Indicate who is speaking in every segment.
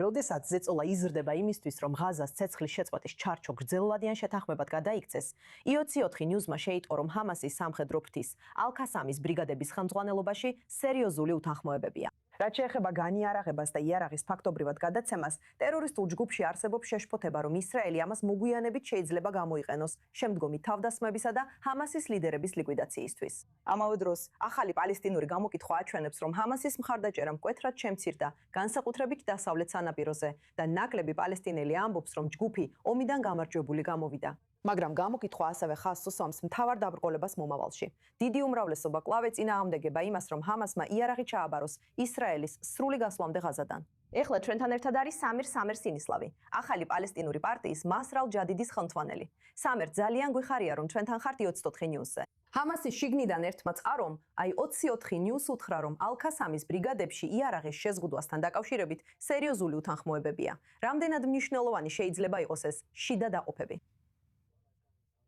Speaker 1: როდესაც ზეწოლა იზრდება იმისთვის, რომ ღაზას ცეცხლის შეწყვეტის ჩარჩო გრძელვადიან შეთანხმებად გადაიქცეს, IOC4 ნიუზმა შეიტყო, რომ ჰამასის სამხედრო ფრთის ალ-ქასამის ბრიგადების ხელმძღვანელობაში სერიოზული უთანხმოებებია. რაც შეეხება განიარაღებას და იარაღის ფაქტობრივად გადაცემას, ტერორისტულ ჯგუფში არსებობს შეშფოთება, რომ ისრაელი ამას მოგვიანებით შეიძლება გამოიყენოს შემდგომი თავდასხმებისა და ჰამასის ლიდერების ლიკვიდაციისთვის. ამავე დროს, ახალი პალესტინური გამოკითხვა აჩვენებს, რომ ჰამასის მხარდაჭერა მკვეთრად შემცირდა, განსაკუთრებით დასავლეთ სანაპიროზე და ნაკლები პალესტინელი ამბობს, რომ ჯგუფი ომიდან გამარჯვებული გამოვიდა. მაგრამ გამოკითხვა ასევე ხაზს უსვამს მთავარ დაბრკოლებას მომავალში. დიდი უმრავლესობა კლავ ეწინააღმდეგება იმას, რომ ჰამასმა იარაღი ჩააბაროს ისრაელის სრული გასვლამდე ღაზადან. ეხლა ჩვენთან ერთად არის სამირ სინისლავი, ახალი პალესტინური პარტიის მასრალ ჯადიდის ხელმძღვანელი. სამერ, ძალიან გვიხარია, რომ ჩვენთან ხართ IOC4 ნიუზზე. ჰამასის შიგნიდან ერთმა წყარომ, აი 24 ნიუს უთხრა, რომ ალ-ქასამის ბრიგადებში იარაღის შეზღუდვასთან დაკავშირებით სერიოზული უთანხმოებებია. რამდენად მნიშვნელოვანი შეიძლება იყოს ეს შიდა დაყოფები?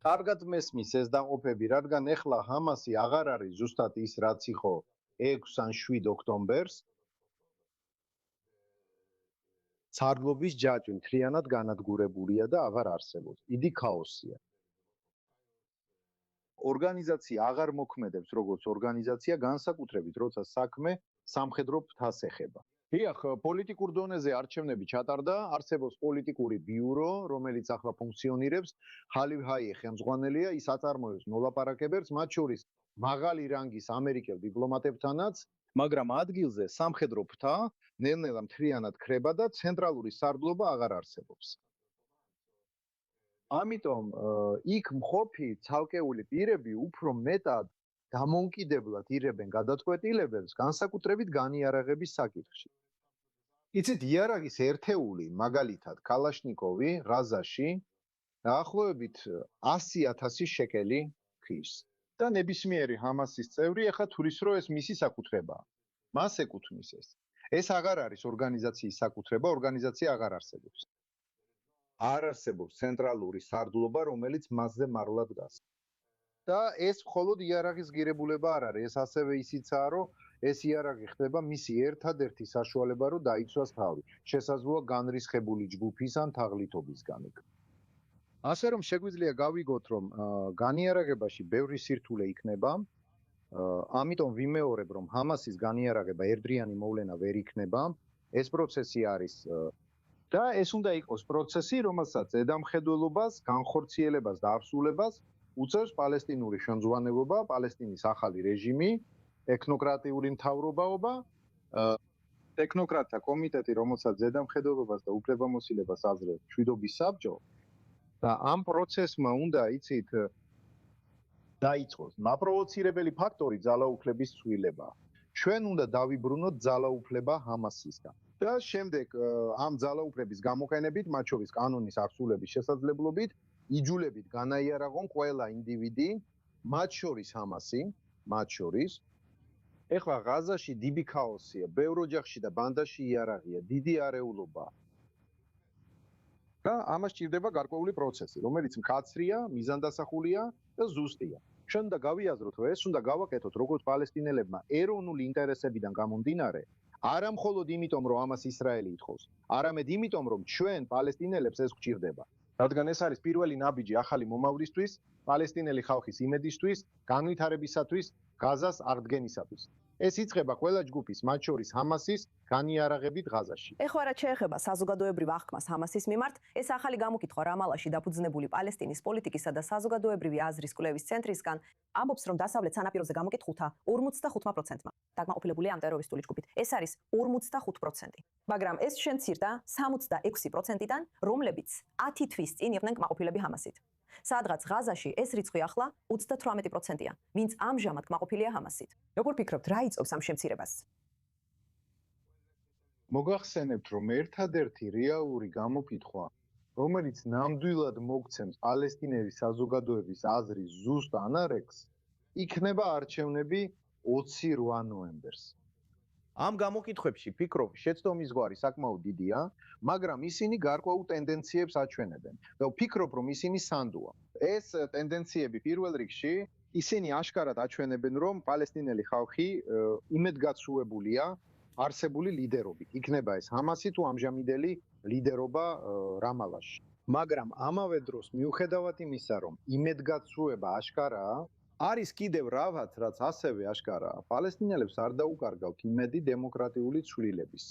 Speaker 2: კარგად მესმის ეს დაყოფები, რადგან ეხლა ჰამასი აღარ არის ზუსტად ის, რაც იყო 6 ან 7 ოქტომბერს. სარდლობის ჯაჭვი მთლიანად განადგურებულია და აღარ არსებობს. დიდი ქაოსია. ორგანიზაცია აღარ მოქმედებს როგორც ორგანიზაცია, განსაკუთრებით როცა საქმე სამხედრო ფრთას ეხება. დიახ, პოლიტიკურ დონეზე არჩევნები ჩატარდა, არსებობს პოლიტიკური ბიურო, რომელიც ახლა ფუნქციონირებს, ხალიფ ჰაიე ხელმძღვანელია, ის აწარმოებს მოლაპარაკებებს, მათ შორის მაღალი რანგის ამერიკელ დიპლომატებთანაც, მაგრამ ადგილზე სამხედრო ფრთა ნელ-ნელა მთლიანად ქრება და ცენტრალური სარდლობა აღარ არსებობს. ამიტომ იქ მყოფი ცალკეული პირები უფრო მეტად დამოუკიდებლად იღებენ გადაწყვეტილებებს, განსაკუთრებით განიარაღების საკითხში. იცით, იარაღის ერთეული, მაგალითად, კალაშნიკოვი ღაზაში დაახლოებით 100,000 შეკელი ქის. და ნებისმიერი ჰამასის წევრი ახლა თulis რომ ეს მისი საკუთრებაა. მას ეკუთვნის ეს. ეს აღარ არის ორგანიზაციის საკუთრება, ორგანიზაცია აღარ არსებობს. არ არსებობს ცენტრალური სარდლობა, რომელიც მასზე მარლად დგას. და ეს მხოლოდ იარაღის ღირებულება არ არის, ეს ასევე ისიცაა, რომ ეს იარაღი ხდება მისი ერთადერთი საშუალება, რომ დაიცვას თავი. შესაძლოა განრისხებული ჯგუფის ან თაღლითობისგან. ასე რომ შეგვიძლია გავიგოთ, რომ განიარაღებაში ბევრი სირთულე იქნება, ამიტომ ვიმეორებ, რომ ჰამასის განიარაღება ერთდრიანი მოვლენა ვერ იქნება. ეს პროცესი არის და ეს უნდა იყოს პროცესი, რომელსაც ზედამხედველობას, განხორციელებას და აღსულებას უწევს პალესტინური შემძღვანელობა, პალესტინის ახალი რეჟიმი, ეთნოკრატიული მთავრობაობა, ტექნოკრატთა კომიტეტი, რომელსაც ზედამხედველობას და უფლებამოსილებას აძლევს მშვიდობის საბჭო და ამ პროცესმა უნდა იცით დაიწყოს მაპროვოცირებელი ფაქტორი ძალაუფლების ცვლილება. ჩვენ უნდა დავიბრუნოთ ძალაუფლება ჰამასისგან. და შემდეგ ამ ძალაუფლების გამოყენებით, მათ შორის კანონის აღსულების შესაძლებლობით, იჯულებით განაიარაღონ ყველა ინდივიდი, მათ შორის ჰამასი, მათ შორის. ეხლა ღაზაში დიდი ქაოსია, ბევრ ოჯახში და ბანდაში იარაღია, დიდი არეულობაა. და ამას სჭირდება გარკვეული პროცესი, რომელიც მკაცრია, მიზანდასახულია და ზუსტია. ჩვენ უნდა გავიაზროთ, რომ ეს უნდა გავაკეთოთ როგორც პალესტინელებმა ეროვნული ინტერესებიდან გამომდინარე, არა მხოლოდ იმიტომ, რომ ამას ისრაელი ითხოვს, არამედ იმიტომ, რომ ჩვენ პალესტინელებს ეს გვჭირდება. რადგან ეს არის პირველი ნაბიჯი ახალი მომავლისთვის, პალესტინელი ხალხის იმედისთვის, განვითარებისათვის, ღაზას აღდგენისათვის. ეს იწყება ყველა ჯგუფის, მათ შორის ჰამასის განიარაღებით ღაზაში.
Speaker 1: ეხლა რაც შეეხება საზოგადოებრივ აღქმას ჰამასის მიმართ, ეს ახალი გამოკითხვა რამალაში დაფუძნებული პალესტინის პოლიტიკისა და საზოგადოებრივი აზრის კვლევის ცენტრისგან ამბობს, რომ დასავლეთ სანაპიროზე გამოკითხულთა 45%-მა დაკმაყოფილებულია ამ ტერორისტული ჯგუფით. ეს არის 45%. მაგრამ ეს შემცირდა 66%-დან, რომლებიც 10 თვის წინ იყვნენ კმაყოფილები ჰამასით. სადღაც ღაზაში ეს რიცხვი ახლა 38%-ია, ვინც ამჟამად კმაყოფილია ჰამასით. როგორ ფიქრობთ, რა იწვევს ამ შემცირებას?
Speaker 2: მოგახსენებთ, რომ ერთადერთი რეალური გამოკითხვა, რომელიც ნამდვილად მოგცემს პალესტინელი საზოგადოების აზრის ზუსტ ანარეგს, იქნება არჩევნები 28 ნოემბერს. ამ გამოკითხვებში ფიქრობ, შეცდომის ზღვარი საკმაოდ დიდია, მაგრამ ისინი გარკვეულ ტენდენციებს აჩვენებენ. და ვფიქრობ, რომ ისინი სანდოა. ეს ტენდენციები პირველ რიგში ისინი აშკარად აჩვენებენ, რომ პალესტინელი ხალხი იმედგაცრუებულია არსებული ლიდერობით. იქნება ეს ჰამასი თუ ამჟამინდელი ლიდერობა რამალაში. მაგრამ ამავე დროს მიუხედავად იმისა, რომ იმედგაცრუება აშკარაა, არის კიდევ რაღაც, რაც ასევე აშკარაა. პალესტინელებს არ დაუკარგავთ იმედი დემოკრატიული ცვლილების.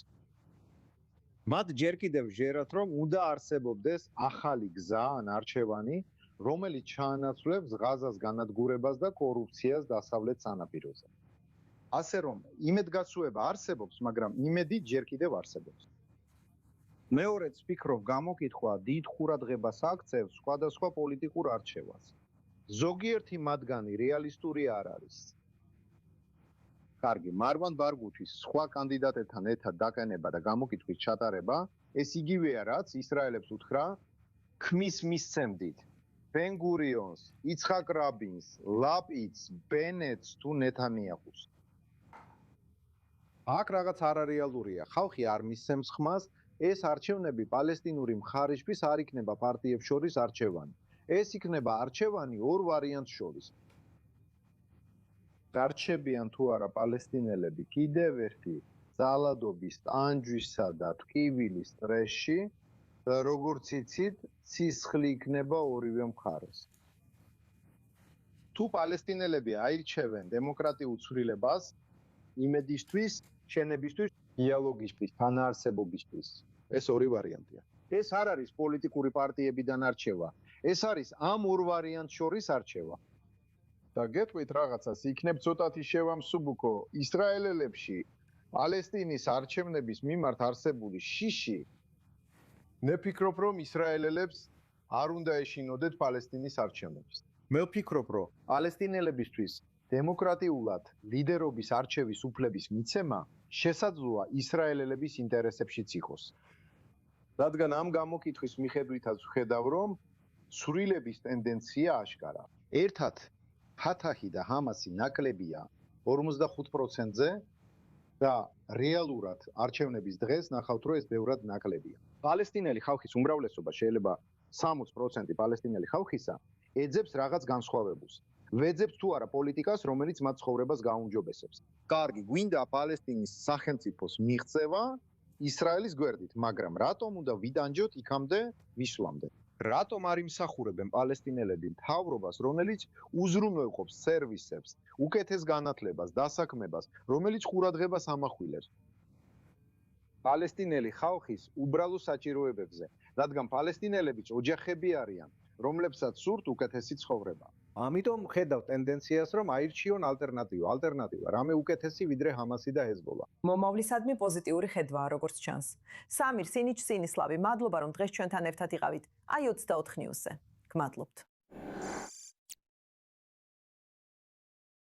Speaker 2: მათ ჯერ კიდევ ჟერათ, რომ უნდა არსებობდეს ახალი გზა ან არჩევანი, რომელიც ჩაანაცვლებს ღაზას განადგურებას და კორუფციას დასავლეთ სანაპიროზე. ასე რომ იმედგაცრუება არსებობს, მაგრამ იმედი ჯერ კიდევ არსებობს. მეორეც ვფიქრობ, გამოკითხვა დიდ ყურადღებას აქცევს სხვადასხვა პოლიტიკურ არჩევას. ზოგიერთი მათგანი რეალისტური არ არის. კარგი, მარვან ბარგუთის სხვა კანდიდატებთან ერთად დაყენება და გამოკითხვის ჩატარება, ეს იგივეა, რაც ისრაელებს უთხრა ქმის მისცემდით ბენ-გურიონს, იცხაკ რაბინს, ლაპიდს, ბენეტს თუ ნეთანიაჰუს. აქ რაღაც არარეალურია. ხალხი არ მისცემს ხმას, ეს არჩევნები პალესტინური მხარისთვის არ იქნება პარტიებს შორის არჩევანი. ეს იქნება არჩევანი ორ ვარიანტს შორის. გარჩებიან თუ არა პალესტინელები კიდევ ერთი ძალადობის, ტანჯვისა და ტკივილის სტრესში, და როგორც იცით, სისხლი იქნება ორივე მხარეს. თუ პალესტინელები აირჩევენ დემოკრატიულ ცვლილებას, იმედისთვის, შენებისთვის, დიალოგისთვის, თანაარსებობისთვის, ეს ორი ვარიანტია. ეს არ არის პოლიტიკური პარტიებიდან არჩევა. ეს არის ამ ორ ვარიანტს შორის არჩევა. და გეტყვით რაღაცას, იქნებ ცოტათი შევამსუბუქო, ისრაელელებში პალესტინის არჩევნების მიმართ არსებული შიში, მე ვფიქრობ, რომ ისრაელელებს არ უნდა ეშინოდეთ პალესტინის არჩევნებს. მე ვფიქრობ, რომ პალესტინელებისთვის დემოკრატიულად ლიდერობის არჩევის უფლების მიცემა შესაძლოა ისრაელელების ინტერესებშიც იყოს. რადგან ამ გამოკითხვის მიხედვითაც ვხედავ, რომ ცვლილების ტენდენცია აშკარა. ერთად ფათაჰი და ჰამასი ნაკლებია 45%-ზე და რეალურად არჩევნების დღეს ნახავთ, რომ ეს ბევრად ნაკლებია. პალესტინელი ხალხის უმრავლესობა შეიძლება 60% პალესტინელი ხალხისა ეძებს რაღაც განსხვავებულს. ვეძებს თუ არა პოლიტიკას, რომელიც მათ ცხოვრებას გაუმჯობესებს. კარგი, გვინდა პალესტინის სახელმწიფოს მიღწევა ისრაელის გვერდით, მაგრამ რატომ უნდა ვიდანჯოთ იქამდე ვისვლამდე? რატომ არ იმსახურებენ პალესტინელები მთავრობას, რომელიც უზრუნველყოფს სერვისებს, უკეთეს განათლებას, დასაქმებას, რომელიც ყურადღებას ამახვილებს პალესტინელი ხალხის უბრალო საჭიროებებზე, რადგან პალესტინელებიც ოჯახები არიან, რომლებსაც სურთ უკეთესი ცხოვრება. ამიტომ ხედავ ტენდენციას, რომ აირჩიონ ალტერნატივა, რამე უკეთესი ვიდრე ჰამასი და ჰეზბოლა.
Speaker 1: მომავლისადმი პოზიტიური ხედვაა, როგორც ჩანს. სამირ სინიჩ სინისლავი, მადლობა, რომ დღეს ჩვენთან ერთად იყავით. აი 24 ნიუსზე. გმადლობთ.